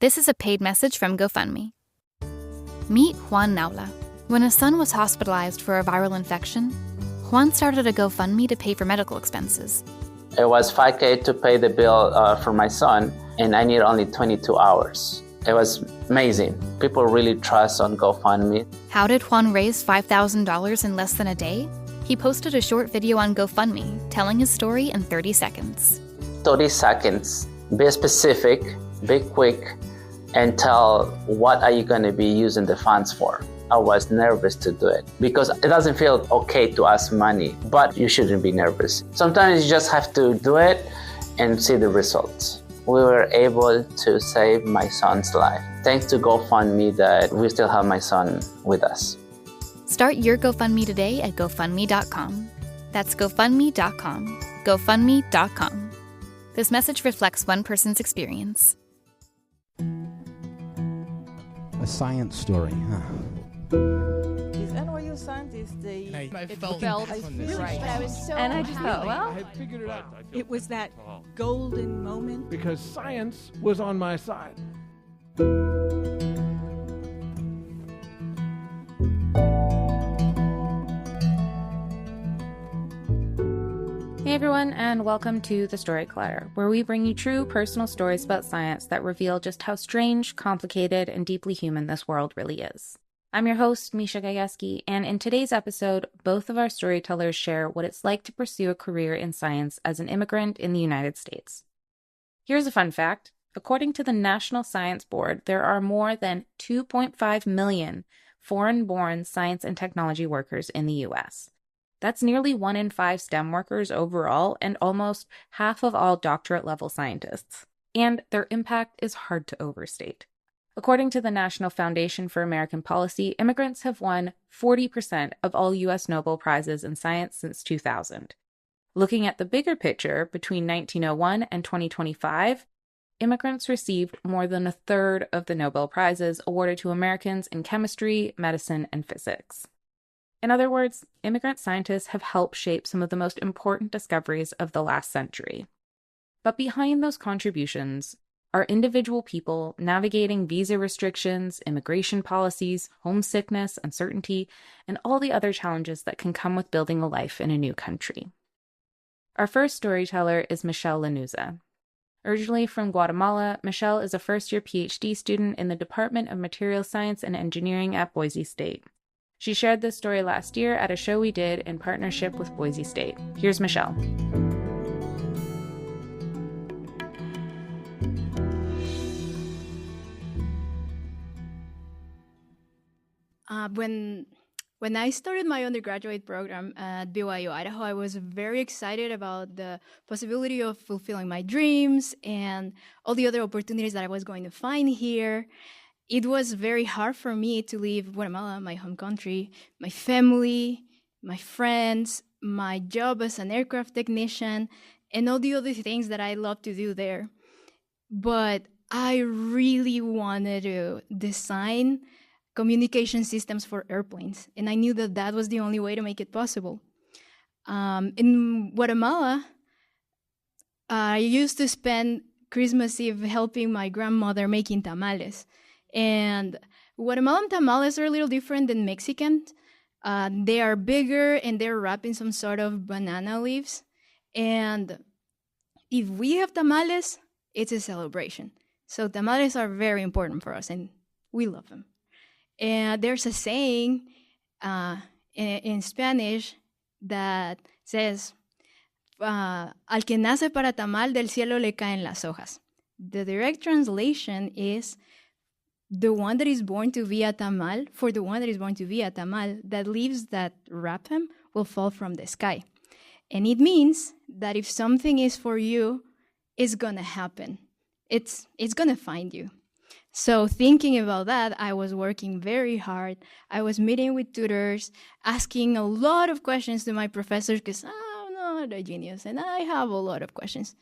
This is a paid message from GoFundMe. Meet Juan Naula. When his son was hospitalized for a viral infection, Juan started a GoFundMe to pay for medical expenses. It was $5,000 to pay the bill for my son, and I need only 22 hours. It was amazing. People really trust on GoFundMe. How did Juan raise $5,000 in less than a day? He posted a short video on GoFundMe telling his story in 30 seconds. 30 seconds. Be specific, be quick, and tell what are you going to be using the funds for. I was nervous to do it because it doesn't feel okay to ask money, but you shouldn't be nervous. Sometimes you just have to do it and see the results. We were able to save my son's life. Thanks to GoFundMe that we still have my son with us. Start your GoFundMe today at GoFundMe.com. That's GoFundMe.com. GoFundMe.com. This message reflects one person's experience. A science story, huh? These NYU scientists, I felt really right. But I was so And I just thought, well, I had figured it out. it was that golden moment. Because science was on my side. Hey everyone, and welcome to The Storyteller, where we bring you true personal stories about science that reveal just how strange, complicated, and deeply human this world really is. I'm your host, Misha Gajewski, and in today's episode, both of our storytellers share what it's like to pursue a career in science as an immigrant in the United States. Here's a fun fact. According to the National Science Board, there are more than 2.5 million foreign-born science and technology workers in the U.S. That's nearly 1 in 5 STEM workers overall, and almost half of all doctorate-level scientists. And their impact is hard to overstate. According to the National Foundation for American Policy, immigrants have won 40% of all U.S. Nobel Prizes in science since 2000. Looking at the bigger picture, between 1901 and 2025, immigrants received more than a third of the Nobel Prizes awarded to Americans in chemistry, medicine, and physics. In other words, immigrant scientists have helped shape some of the most important discoveries of the last century. But behind those contributions are individual people navigating visa restrictions, immigration policies, homesickness, uncertainty, and all the other challenges that can come with building a life in a new country. Our first storyteller is Michelle Lanuza. Originally from Guatemala, Michelle is a first-year Ph.D. student in the Department of Materials Science and Engineering at Boise State. She shared this story last year at a show we did in partnership with Boise State. Here's Michelle. When I started my undergraduate program at BYU, Idaho, I was very excited about the possibility of fulfilling my dreams and all the other opportunities that I was going to find here. It was very hard for me to leave Guatemala, my home country, my family, my friends, my job as an aircraft technician, and all the other things that I love to do there. But I really wanted to design communication systems for airplanes, and I knew that that was the only way to make it possible. In Guatemala, I used to spend Christmas Eve helping my grandmother making tamales. And Guatemalan tamales are a little different than Mexican. They are bigger and they're wrapped in some sort of banana leaves. And if we have tamales, it's a celebration. So tamales are very important for us and we love them. And there's a saying in Spanish that says, al que nace para tamal, del cielo le caen las hojas. The direct translation is, the one that is born to be a tamal, for the one that is born to be a tamal, that leaves that wrap him will fall from the sky. And it means that if something is for you, it's going to happen. It's going to find you. So thinking about that, I was working very hard. I was meeting with tutors, asking a lot of questions to my professors because I'm not a genius and I have a lot of questions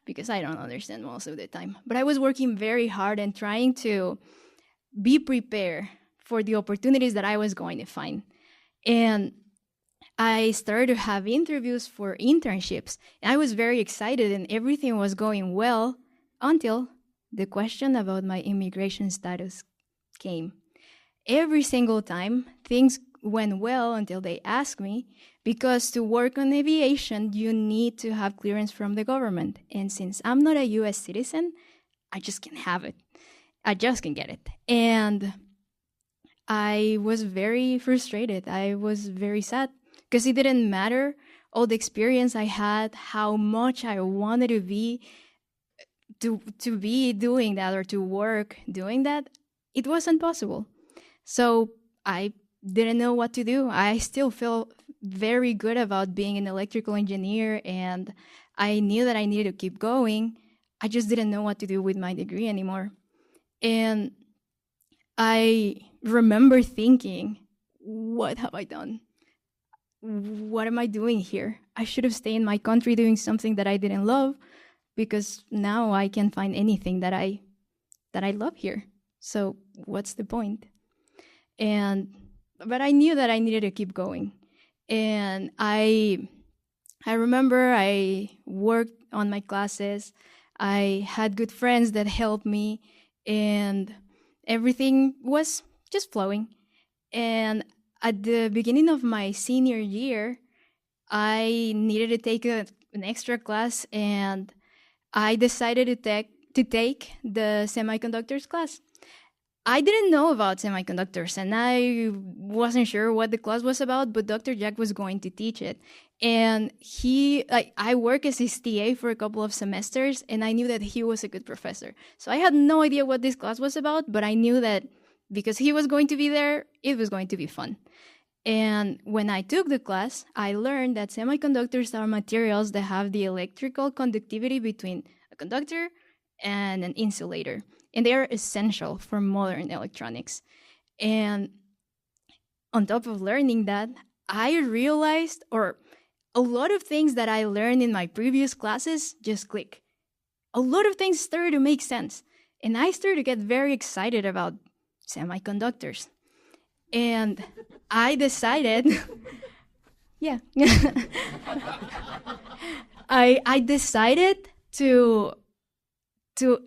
because I don't understand most of the time. But I was working very hard and trying to be prepared for the opportunities that I was going to find. And I started to have interviews for internships. And I was very excited and everything was going well until the question about my immigration status came. Every single time, things went well until they asked me, because to work on aviation, you need to have clearance from the government. And since I'm not a US citizen, I just can't have it. I just can't get it. And I was very frustrated. I was very sad because it didn't matter all the experience I had, how much I wanted to be doing that or to work doing that. It wasn't possible. So I didn't know what to do. I still feel very good about being an electrical engineer, and I knew that I needed to keep going. I just didn't know what to do with my degree anymore. And I remember thinking, what have I done? What am I doing here? I should have stayed in my country doing something that I didn't love, because now I can find anything that I love here. So what's the point? But I knew that I needed to keep going. And I remember I worked on my classes. I had good friends that helped me, and everything was just flowing. And at the beginning of my senior year, I needed to take an extra class, and I decided to take the semiconductors class. I didn't know about semiconductors, and I wasn't sure what the class was about, but Dr. Jack was going to teach it. And I worked as his TA for a couple of semesters, and I knew that he was a good professor. So I had no idea what this class was about, but I knew that because he was going to be there, it was going to be fun. And when I took the class, I learned that semiconductors are materials that have the electrical conductivity between a conductor and an insulator. And they are essential for modern electronics. And on top of learning that, I realized, or a lot of things that I learned in my previous classes just click. A lot of things started to make sense. And I started to get very excited about semiconductors. And I decided, yeah, I decided to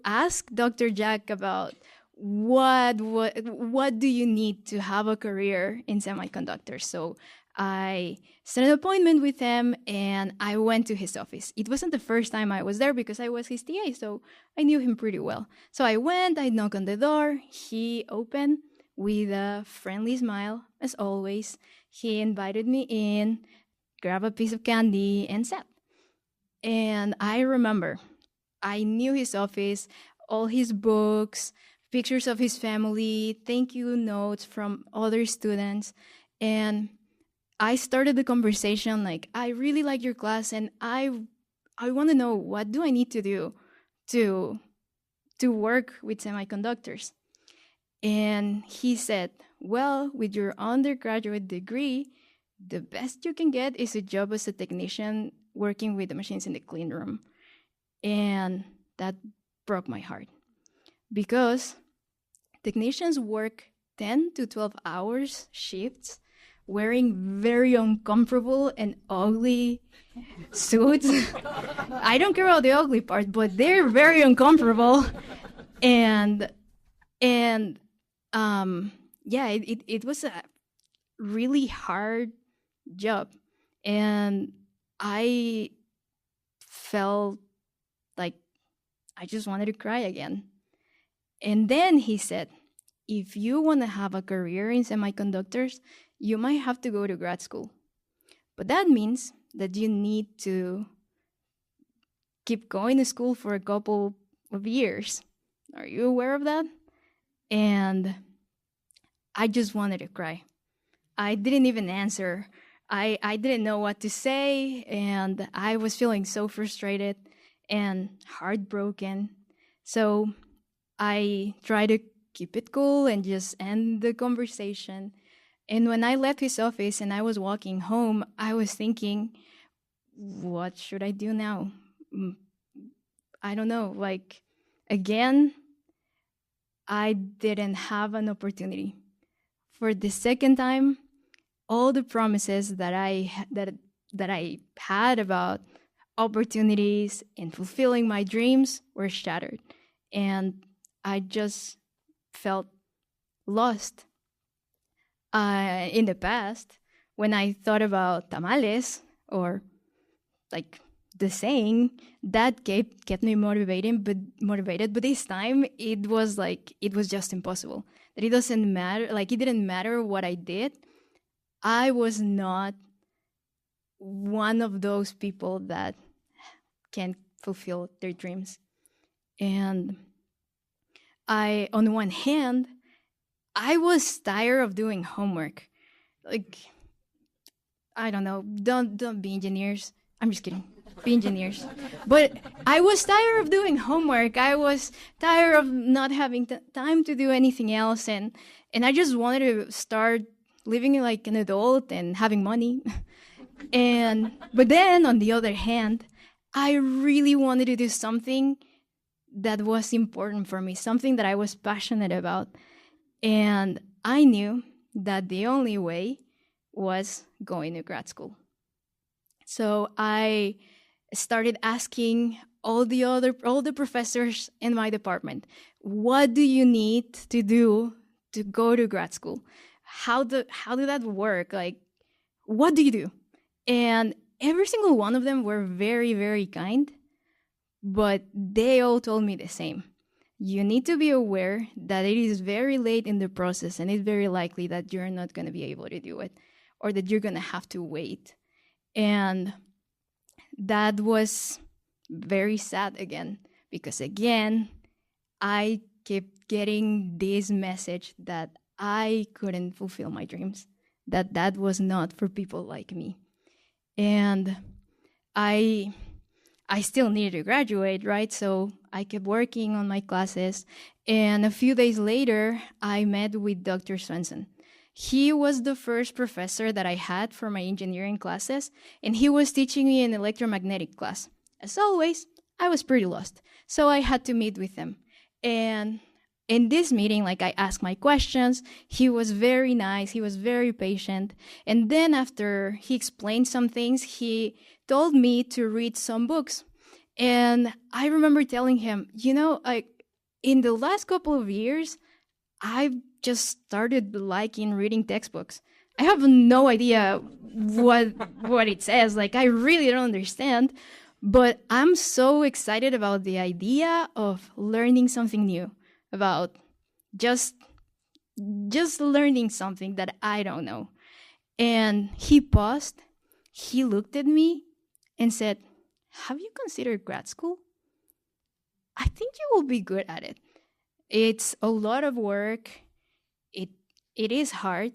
ask Dr. Jack about what do you need to have a career in semiconductors. So I set an appointment with him, and I went to his office. It wasn't the first time I was there because I was his TA, so I knew him pretty well. So I went, I knocked on the door, he opened with a friendly smile, as always. He invited me in, grabbed a piece of candy, and sat. And I remember, I knew his office, all his books, pictures of his family, thank you notes from other students. And I started the conversation like, I really like your class, and I want to know, what do I need to do to work with semiconductors? And he said, well, with your undergraduate degree, the best you can get is a job as a technician working with the machines in the clean room. And that broke my heart, because technicians work 10 to 12 hours shifts, wearing very uncomfortable and ugly suits. I don't care about the ugly part, but they're very uncomfortable. And it was a really hard job. And I felt like I just wanted to cry again. And then he said, if you want to have a career in semiconductors, you might have to go to grad school. But that means that you need to keep going to school for a couple of years. Are you aware of that? And I just wanted to cry. I didn't even answer. I didn't know what to say, and I was feeling so frustrated and heartbroken. So I tried to keep it cool and just end the conversation. And when I left his office and I was walking home, I was thinking, what should I do now? I don't know. Like, again, I didn't have an opportunity. For the second time, all the promises that I had about opportunities and fulfilling my dreams were shattered. and I just felt lost. In the past, when I thought about tamales or like the saying, that kept me motivated. But this time it was just impossible. That it doesn't matter. Like, it didn't matter what I did. I was not one of those people that can fulfill their dreams. And on one hand, I was tired of doing homework. Like, I don't know, don't be engineers. I'm just kidding. Be engineers. But I was tired of doing homework. I was tired of not having time to do anything else. And I just wanted to start living like an adult and having money. But then, on the other hand, I really wanted to do something that was important for me, something that I was passionate about. And I knew that the only way was going to grad school. So I started asking all the professors in my department, what do you need to do to go to grad school? How do that work? Like, what do you do? And every single one of them were very, very kind, but they all told me the same. You need to be aware that it is very late in the process, and it's very likely that you're not going to be able to do it, or that you're going to have to wait. And that was very sad again, because again, I kept getting this message that I couldn't fulfill my dreams, that was not for people like me. And I still needed to graduate, right? So I kept working on my classes. And a few days later, I met with Dr. Swenson. He was the first professor that I had for my engineering classes, and he was teaching me an electromagnetic class. As always, I was pretty lost, so I had to meet with him. And in this meeting, like, I asked my questions. He was very nice. He was very patient. And then after he explained some things, he told me to read some books. And I remember telling him, in the last couple of years, I've just started liking reading textbooks. I have no idea what it says. Like, I really don't understand. But I'm so excited about the idea of learning something new, about just learning something that I don't know. And he paused, he looked at me and said, have you considered grad school? I think you will be good at it. It's a lot of work. It is hard,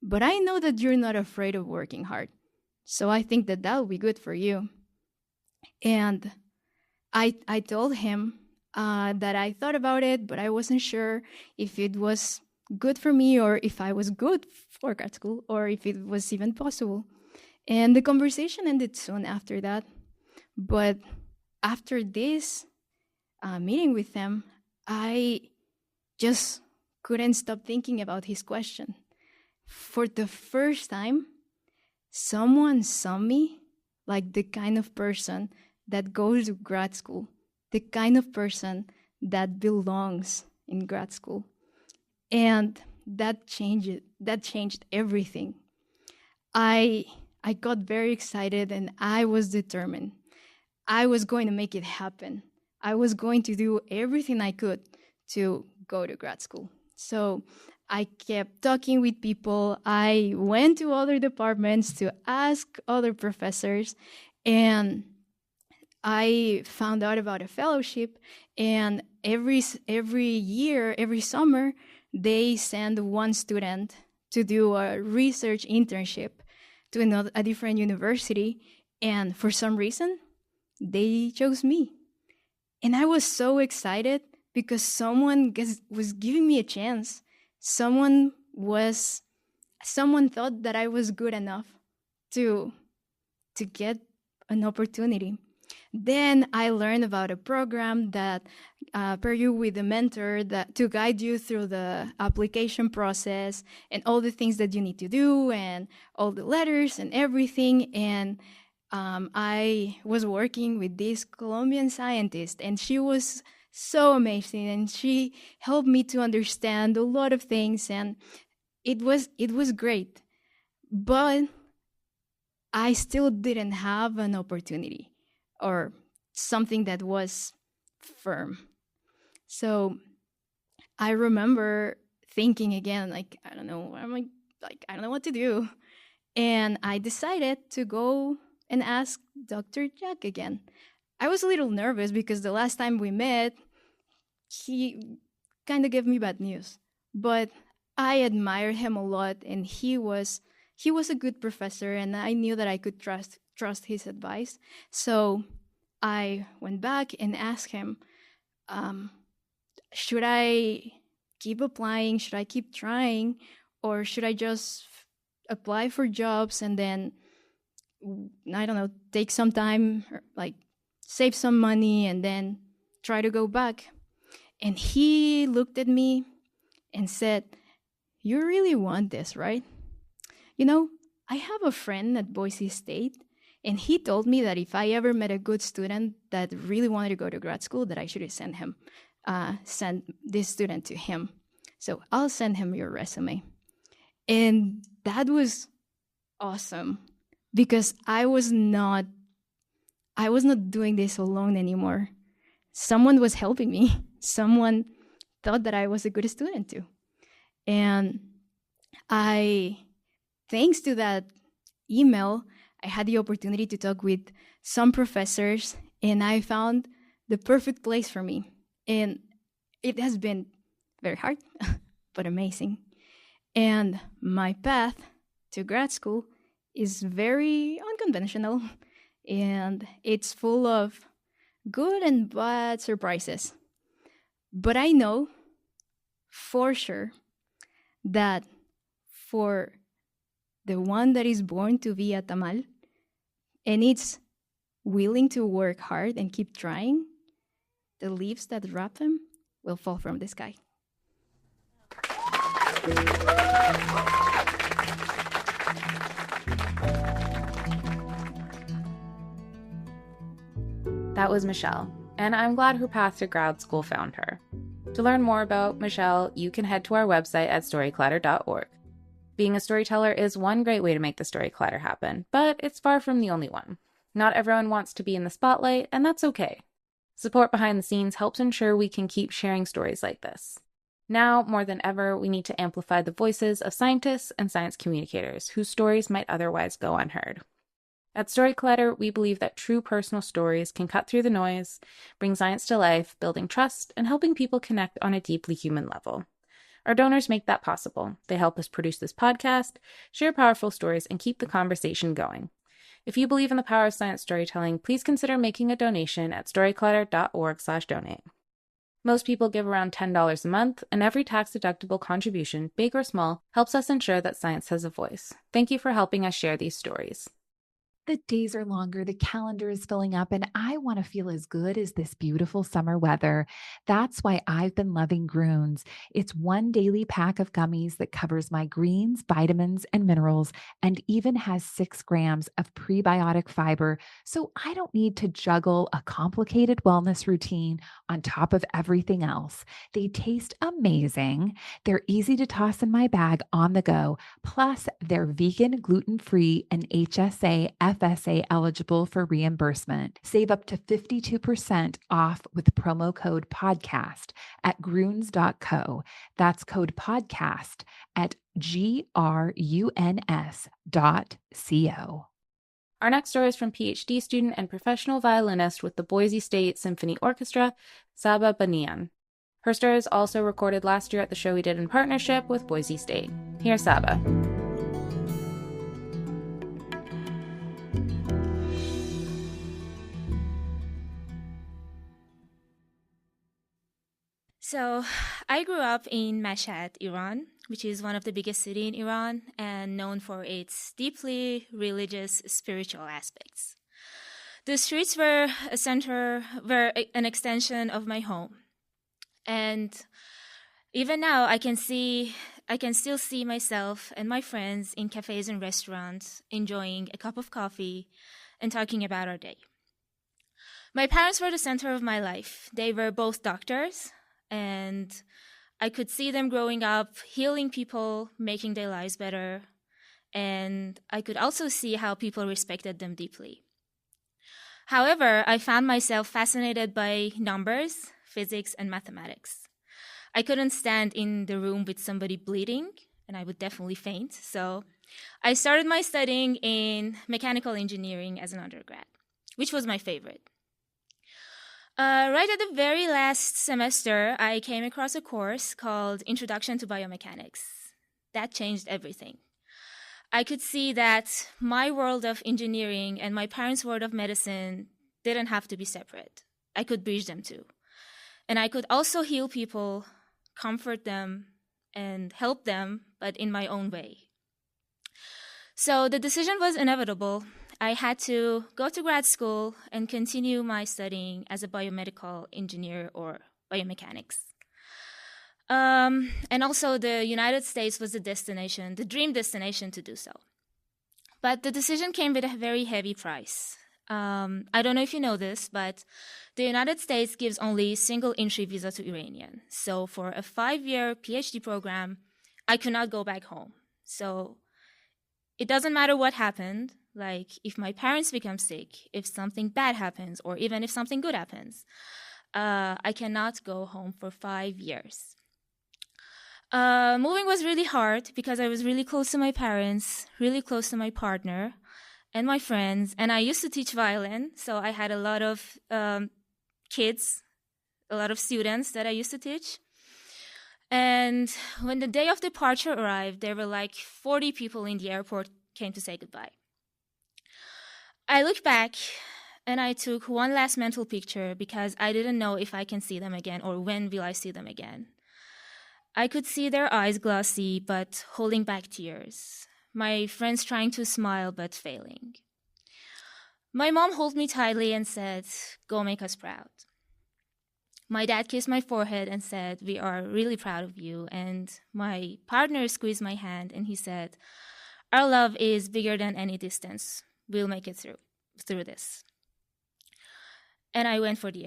but I know that you're not afraid of working hard. So I think that will be good for you. And I told him that I thought about it, but I wasn't sure if it was good for me, or if I was good for grad school, or if it was even possible. And the conversation ended soon after that. But after this meeting with him, I just couldn't stop thinking about his question. For the first time, someone saw me like the kind of person that goes to grad school, the kind of person that belongs in grad school. And that changed everything. I got very excited, and I was determined. I was going to make it happen. I was going to do everything I could to go to grad school. So I kept talking with people. I went to other departments to ask other professors, and I found out about a fellowship. And every year, every summer, they send one student to do a research internship to a different university. And for some reason, they chose me. And I was so excited because someone was giving me a chance. Someone thought that I was good enough to get an opportunity. Then I learned about a program that pair you with a mentor to guide you through the application process and all the things that you need to do and all the letters and everything. And I was working with this Colombian scientist, and she was so amazing, and she helped me to understand a lot of things, and it was great. But I still didn't have an opportunity or something that was firm. So I remember thinking again, like, I don't know, I don't know what to do. And I decided to go and ask Dr. Jack again. I was a little nervous because the last time we met, he kind of gave me bad news. But I admired him a lot, and he was a good professor, and I knew that I could trust his advice. So I went back and asked him, should I keep applying? Should I keep trying? Or should I just apply for jobs and then, I don't know, take some time, like save some money and then try to go back? And he looked at me and said, "You really want this, right? You know, I have a friend at Boise State, and he told me that if I ever met a good student that really wanted to go to grad school, that I should send this student to him. So I'll send him your resume." And that was awesome because I was not doing this alone anymore. Someone was helping me. Someone thought that I was a good student too. And thanks to that email, I had the opportunity to talk with some professors, and I found the perfect place for me. And it has been very hard, but amazing. And my path to grad school is very unconventional, and it's full of good and bad surprises. But I know for sure that for the one that is born to be a tamal and it's willing to work hard and keep trying, the leaves that wrap him will fall from the sky. That was Michelle, and I'm glad her path to grad school found her. To learn more about Michelle, you can head to our website at storyclatter.org. Being a storyteller is one great way to make the story clatter happen, but it's far from the only one. Not everyone wants to be in the spotlight, and that's okay. Support behind the scenes helps ensure we can keep sharing stories like this. Now, more than ever, we need to amplify the voices of scientists and science communicators whose stories might otherwise go unheard. At Story Clatter, we believe that true personal stories can cut through the noise, bring science to life, building trust, and helping people connect on a deeply human level. Our donors make that possible. They help us produce this podcast, share powerful stories, and keep the conversation going. If you believe in the power of science storytelling, please consider making a donation at storyclatter.org/donate. Most people give around $10 a month, and every tax-deductible contribution, big or small, helps us ensure that science has a voice. Thank you for helping us share these stories. The days are longer, the calendar is filling up, and I want to feel as good as this beautiful summer weather. That's why I've been loving Groons. It's one daily pack of gummies that covers my greens, vitamins, and minerals, and even has 6 grams of prebiotic fiber, so I don't need to juggle a complicated wellness routine on top of everything else. They taste amazing. They're easy to toss in my bag on the go. Plus, they're vegan, gluten-free, and HSA FSA eligible for reimbursement. Save up to 52% off with promo code podcast at gruns.co. That's code podcast at gruns.co. Our next story is from Ph.D. student and professional violinist with the Boise State Symphony Orchestra, Saba Banaian. Her story is also recorded last year at the show we did in partnership with Boise State. Here's Saba. So, I grew up in Mashhad, Iran, which is one of the biggest cities in Iran and known for its deeply religious, spiritual aspects. The streets were an extension of my home. And even now, I can still see myself and my friends in cafes and restaurants enjoying a cup of coffee and talking about our day. My parents were the center of my life. They were both doctors, and I could see them growing up, healing people, making their lives better. And I could also see how people respected them deeply. However, I found myself fascinated by numbers, physics, and mathematics. I couldn't stand in the room with somebody bleeding, and I would definitely faint. So I started my studying in mechanical engineering as an undergrad, which was my favorite. Right at the very last semester, I came across a course called Introduction to Biomechanics. That changed everything. I could see that my world of engineering and my parents' world of medicine didn't have to be separate. I could bridge them too. And I could also heal people, comfort them, and help them, but in my own way. So the decision was inevitable. I had to go to grad school and continue my studying as a biomedical engineer or biomechanics. And also the United States was the destination, the dream destination to do so. But the decision came with a very heavy price. I don't know if you know this, but the United States gives only single entry visa to Iranian. So for a 5-year Ph.D. program, I could not go back home. So it doesn't matter what happened, like if my parents become sick, if something bad happens, or even if something good happens, I cannot go home for 5 years. Moving was really hard because I was really close to my parents, really close to my partner and my friends. And I used to teach violin, so I had a lot of kids, a lot of students that I used to teach. And when the day of departure arrived, there were like 40 people in the airport came to say goodbye. I looked back and I took one last mental picture because I didn't know if I can see them again or when will I see them again. I could see their eyes glossy, but holding back tears. My friends trying to smile, but failing. My mom held me tightly and said, "Go make us proud." My dad kissed my forehead and said, "We are really proud of you." And my partner squeezed my hand and he said, "Our love is bigger than any distance. We'll make it through this." And I went for the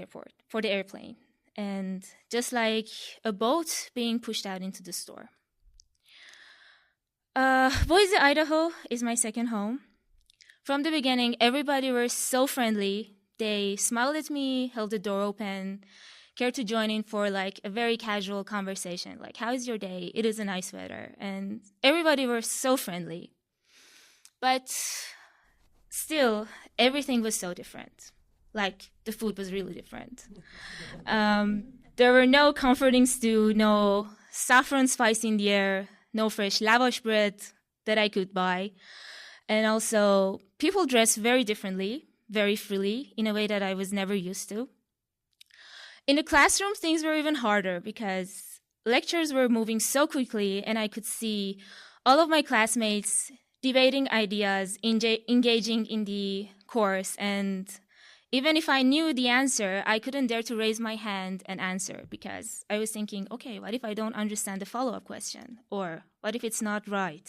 airplane. And just like a boat being pushed out into the storm. Boise, Idaho is my second home. From the beginning, everybody was so friendly. They smiled at me, held the door open, cared to join in for like a very casual conversation. Like, "How is your day? It is a nice weather." And everybody was so friendly. But still, everything was so different. Like, the food was really different. There were no comforting stew, no saffron spice in the air, no fresh lavash bread that I could buy. And also, people dressed very differently, very freely, in a way that I was never used to. In the classroom, things were even harder because lectures were moving so quickly and I could see all of my classmates debating ideas, engaging in the course, and even if I knew the answer, I couldn't dare to raise my hand and answer because I was thinking, okay, what if I don't understand the follow-up question? Or what if it's not right?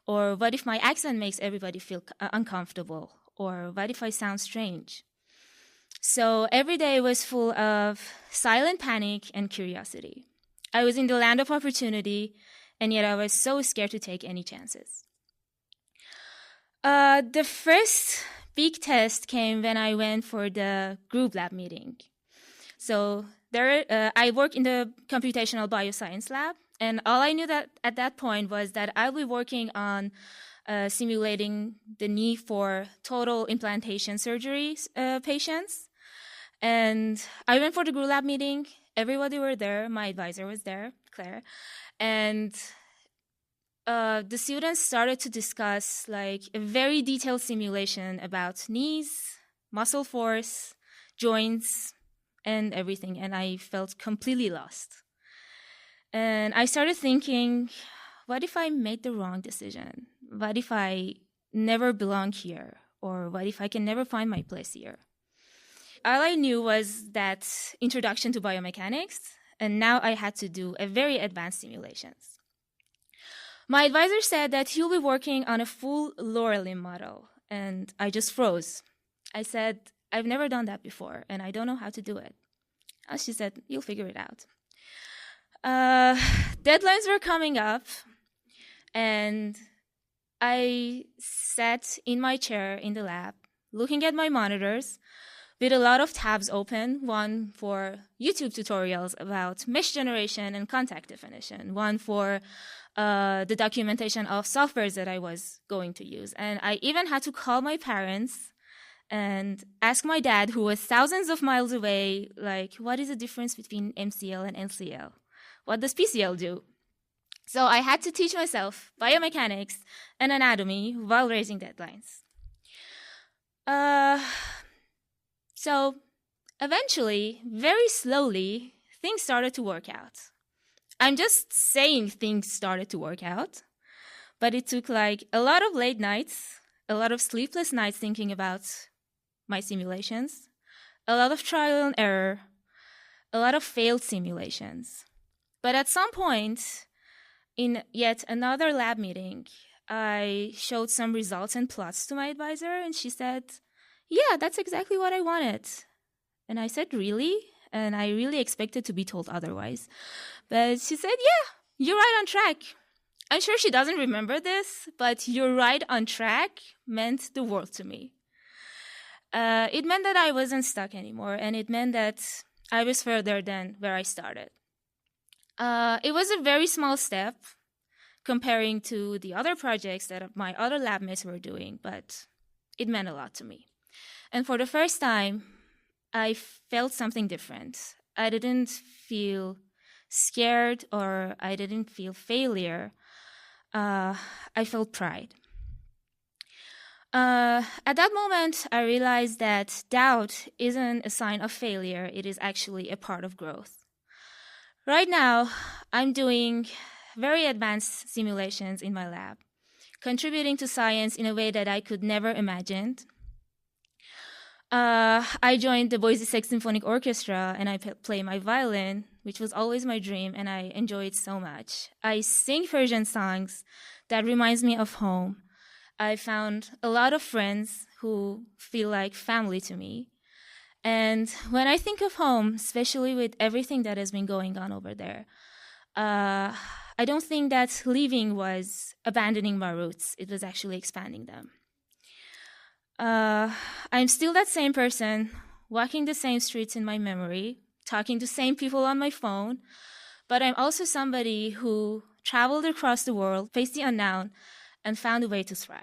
Or what if my accent makes everybody feel uncomfortable? Or what if I sound strange? So every day was full of silent panic and curiosity. I was in the land of opportunity, and yet I was so scared to take any chances. The first big test came when I went for the group lab meeting. So I work in the computational bioscience lab, and all I knew that at that point was that I'll be working on simulating the need for total implantation surgery patients. And I went for the group lab meeting. Everybody were there. My advisor was there, Claire. And the students started to discuss like a very detailed simulation about knees, muscle force, joints, and everything. And I felt completely lost. And I started thinking, what if I made the wrong decision? What if I never belong here? Or what if I can never find my place here? All I knew was that introduction to biomechanics, and now I had to do a very advanced simulations. My advisor said that he'll be working on a full lower limb model, and I just froze. I said, I've never done that before, and I don't know how to do it. And she said, you'll figure it out. Deadlines were coming up, and I sat in my chair in the lab, looking at my monitors, with a lot of tabs open, one for YouTube tutorials about mesh generation and contact definition, one for the documentation of softwares that I was going to use. And I even had to call my parents and ask my dad, who was thousands of miles away, like, what is the difference between MCL and NCL? What does PCL do? So I had to teach myself biomechanics and anatomy while raising deadlines. So eventually, very slowly, things started to work out. I'm just saying things started to work out, but it took like a lot of late nights, a lot of sleepless nights thinking about my simulations, a lot of trial and error, a lot of failed simulations. But at some point, in yet another lab meeting, I showed some results and plots to my advisor, and she said, yeah, that's exactly what I wanted. And I said, really? And I really expected to be told otherwise. But she said, yeah, you're right on track. I'm sure she doesn't remember this, but you're right on track meant the world to me. It meant that I wasn't stuck anymore, and it meant that I was further than where I started. It was a very small step comparing to the other projects that my other lab mates were doing, but it meant a lot to me. And for the first time, I felt something different. I didn't feel scared or I didn't feel failure. I felt pride. At that moment, I realized that doubt isn't a sign of failure. It is actually a part of growth. Right now, I'm doing very advanced simulations in my lab, contributing to science in a way that I could never imagined. I joined the Boise State Symphonic Orchestra and I play my violin, which was always my dream, and I enjoy it so much. I sing Persian songs that reminds me of home. I found a lot of friends who feel like family to me. And when I think of home, especially with everything that has been going on over there, I don't think that leaving was abandoning my roots. It was actually expanding them. I'm still that same person, walking the same streets in my memory, talking to same people on my phone, but I'm also somebody who traveled across the world, faced the unknown, and found a way to thrive.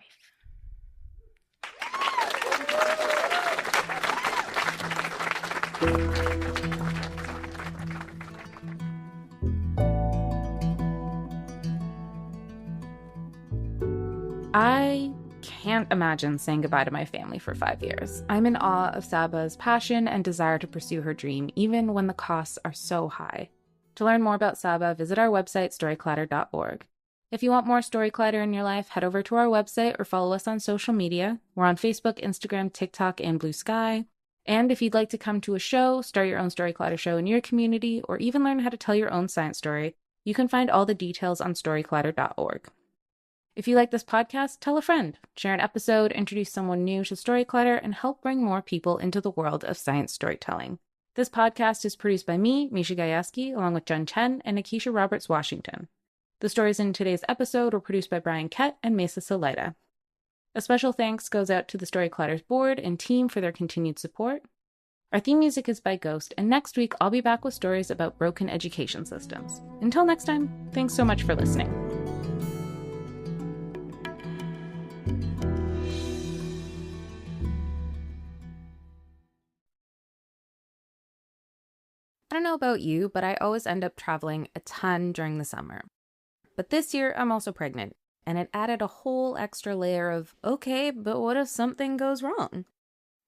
I can't imagine saying goodbye to my family for 5 years. I'm in awe of Saba's passion and desire to pursue her dream, even when the costs are so high. To learn more about Saba, visit our website, storyclatter.org. If you want more Story Clatter in your life, head over to our website or follow us on social media. We're on Facebook, Instagram, TikTok, and Blue Sky. And if you'd like to come to a show, start your own Story Clatter show in your community, or even learn how to tell your own science story, you can find all the details on storyclatter.org. If you like this podcast, tell a friend, share an episode, introduce someone new to Story Clatter, and help bring more people into the world of science storytelling. This podcast is produced by me, Misha Gajewski, along with Jen Chen and Akeisha Roberts-Washington. The stories in today's episode were produced by Brian Kett and Mesa Solida. A special thanks goes out to the Story Clatter's board and team for their continued support. Our theme music is by Ghost, and next week I'll be back with stories about broken education systems. Until next time, thanks so much for listening. I don't know about you, but I always end up traveling a ton during the summer. But this year, I'm also pregnant, and it added a whole extra layer of, okay, but what if something goes wrong?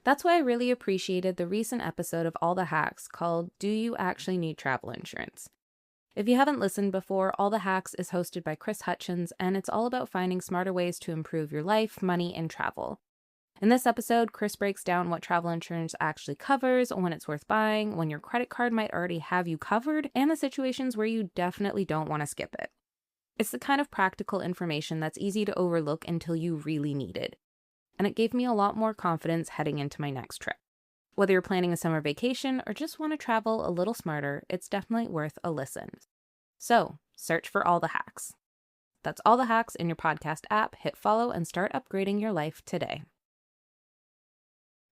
That's why I really appreciated the recent episode of All the Hacks called Do You Actually Need Travel Insurance? If you haven't listened before, All the Hacks is hosted by Chris Hutchins, and it's all about finding smarter ways to improve your life, money, and travel. In this episode, Chris breaks down what travel insurance actually covers, when it's worth buying, when your credit card might already have you covered, and the situations where you definitely don't want to skip it. It's the kind of practical information that's easy to overlook until you really need it. And it gave me a lot more confidence heading into my next trip. Whether you're planning a summer vacation or just want to travel a little smarter, it's definitely worth a listen. So, search for All the Hacks. That's All the Hacks in your podcast app. Hit follow and start upgrading your life today.